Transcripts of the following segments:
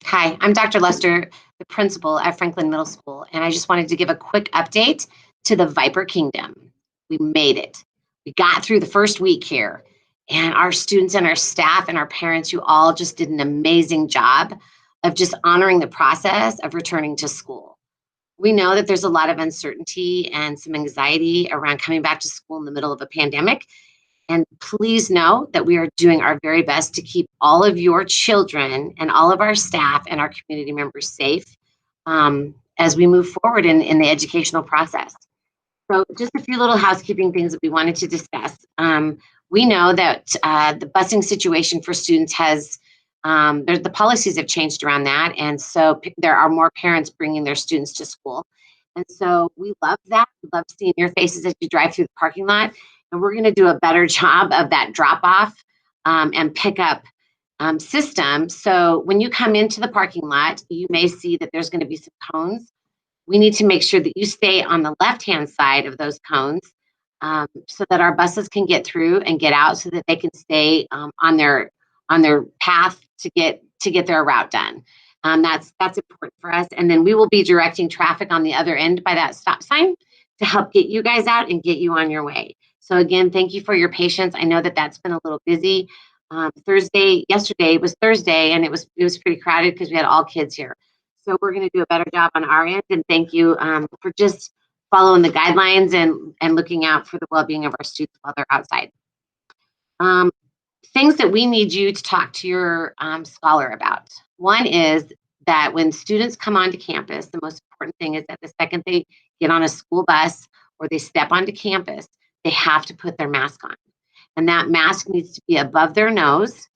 Hi, I'm Dr. Lester, the principal at Franklin Middle School, and I just wanted to give a quick update to the Viper Kingdom. We made it. We got through the first week here, and our students and our staff and our parents, you all just did an amazing job of just honoring the process of returning to school. We know that there's a lot of uncertainty and some anxiety around coming back to school in the middle of a pandemic, and please know that we are doing our very best to keep all of your children and all of our staff and our community members safe as we move forward in the educational process. So, just a few little housekeeping things that we wanted to discuss. We know that the busing situation for students has, the policies have changed around that. And so there are more parents bringing their students to school. And so we love that. We love seeing your faces as you drive through the parking lot. And we're going to do a better job of that drop off and pickup system. So when you come into the parking lot, you may see that there's going to be some cones. We need to make sure that you stay on the left-hand side of those cones so that our buses can get through and get out so that they can stay on their path to get their route done. That's important for us. And then we will be directing traffic on the other end by that stop sign to help get you guys out and get you on your way. So again, thank you for your patience. I know that that's been a little busy. Yesterday was Thursday, and it was pretty crowded because we had all kids here. So we're going to do a better job on our end. And thank you for just following the guidelines and looking out for the well-being of our students while they're outside. Things that we need you to talk to your scholar about. One is that when students come onto campus, the most important thing is that the second they get on a school bus or they step onto campus, they have to put their mask on. And that mask needs to be above their nose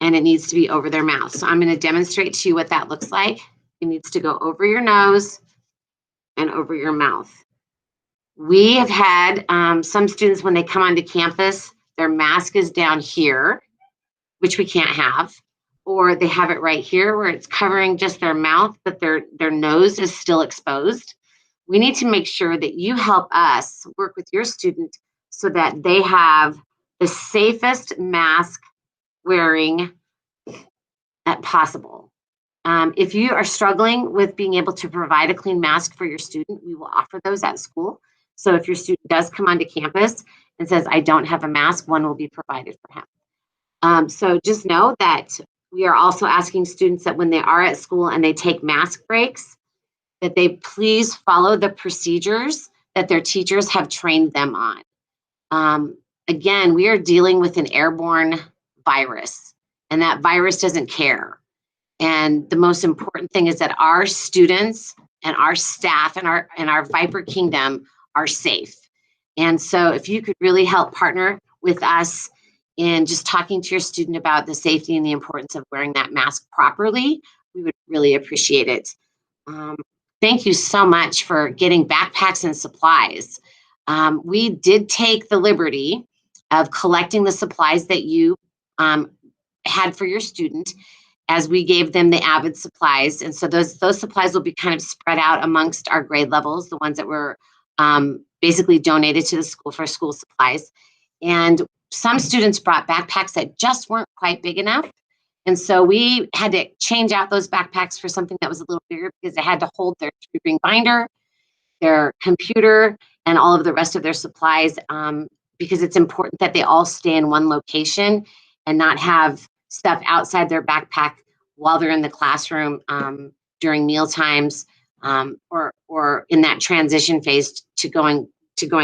and it needs to be over their mouth. So I'm going to demonstrate to you what that looks like. It needs to go over your nose and over your mouth. We have had some students, when they come onto campus, their mask is down here, which we can't have, or they have it right here where it's covering just their mouth, but their nose is still exposed. We need to make sure that you help us work with your student so that they have the safest mask wearing possible. If you are struggling with being able to provide a clean mask for your student, we will offer those at school. So if your student does come onto campus and says, I don't have a mask, one will be provided for him. So just know that we are also asking students that when they are at school and they take mask breaks, that they please follow the procedures that their teachers have trained them on. Again, we are dealing with an airborne virus, and that virus doesn't care. And the most important thing is that our students and our staff and our Viper Kingdom are safe. And so if you could really help partner with us in just talking to your student about the safety and the importance of wearing that mask properly, we would really appreciate it. Thank you so much for getting backpacks and supplies. We did take the liberty of collecting the supplies that you had for your student as we gave them the Avid supplies. And so those supplies will be kind of spread out amongst our grade levels, the ones that were basically donated to the school for school supplies. And some students brought backpacks that just weren't quite big enough. And so we had to change out those backpacks for something that was a little bigger because they had to hold their 3-ring binder, their computer, and all of the rest of their supplies because it's important that they all stay in one location and not have stuff outside their backpack while they're in the classroom during meal times or in that transition phase to going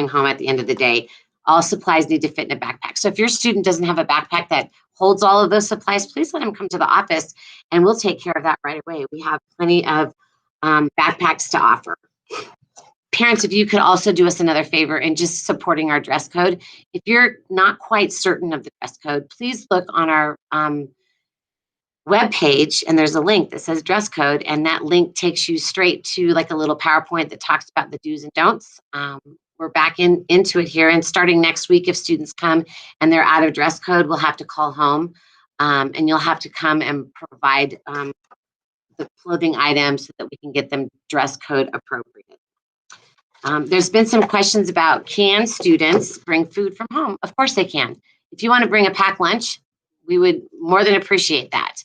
home at the end of the day. All supplies need to fit in a backpack. So if your student doesn't have a backpack that holds all of those supplies, please let them come to the office and we'll take care of that right away. We have plenty of backpacks to offer. Parents, if you could also do us another favor in just supporting our dress code. If you're not quite certain of the dress code, please look on our webpage and there's a link that says dress code, and that link takes you straight to like a little PowerPoint that talks about the do's and don'ts. We're back into it here, and starting next week, if students come and they're out of dress code, we'll have to call home and you'll have to come and provide the clothing items so that we can get them dress code appropriate. There's been some questions about, can students bring food from home? Of course they can. If you want to bring a packed lunch, we would more than appreciate that.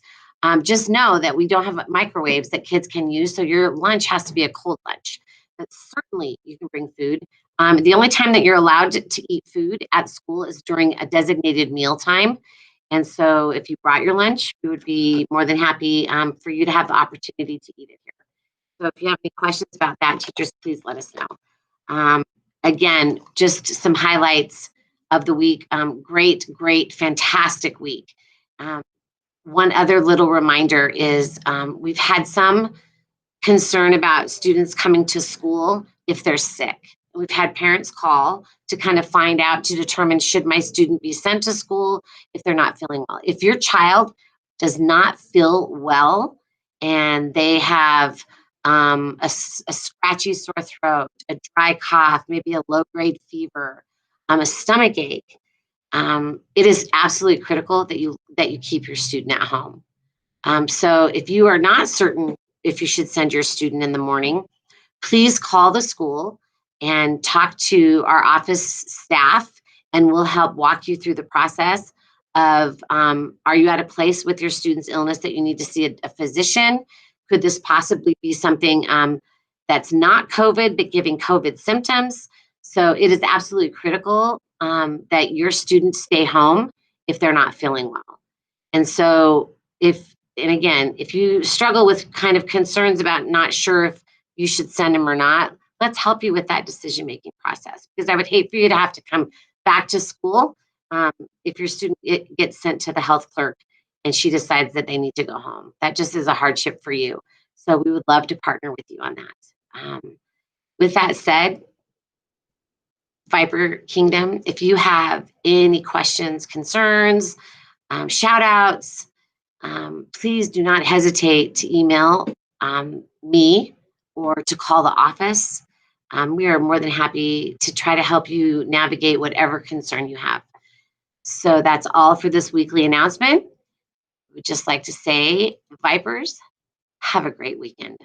just know that we don't have microwaves that kids can use, so your lunch has to be a cold lunch. But certainly you can bring food. The only time that you're allowed to eat food at school is during a designated meal time. And so if you brought your lunch, we would be more than happy for you to have the opportunity to eat it here. So if you have any questions about that, teachers, please let us know. Again, just some highlights of the week. Great, fantastic week. One other little reminder is we've had some concern about students coming to school if they're sick. We've had parents call to kind of find out to determine should my student be sent to school if they're not feeling well. If your child does not feel well and they have a scratchy sore throat, a dry cough, maybe a low grade fever, a stomach ache, it is absolutely critical that you keep your student at home. So if you are not certain if you should send your student in the morning, please call the school and talk to our office staff, and we'll help walk you through the process of are you at a place with your student's illness that you need to see a physician? Could this possibly be something that's not COVID but giving COVID symptoms? So it is absolutely critical that your students stay home if they're not feeling well. And so and again, if you struggle with kind of concerns about not sure if you should send them or not, let's help you with that decision-making process, because I would hate for you to have to come back to school if your student gets sent to the health clerk and she decides that they need to go home. That just is a hardship for you. So we would love to partner with you on that. With that said, Viper Kingdom, if you have any questions, concerns, shout outs, please do not hesitate to email me or to call the office. We are more than happy to try to help you navigate whatever concern you have. So that's all for this weekly announcement. We'd just like to say, Vipers, have a great weekend.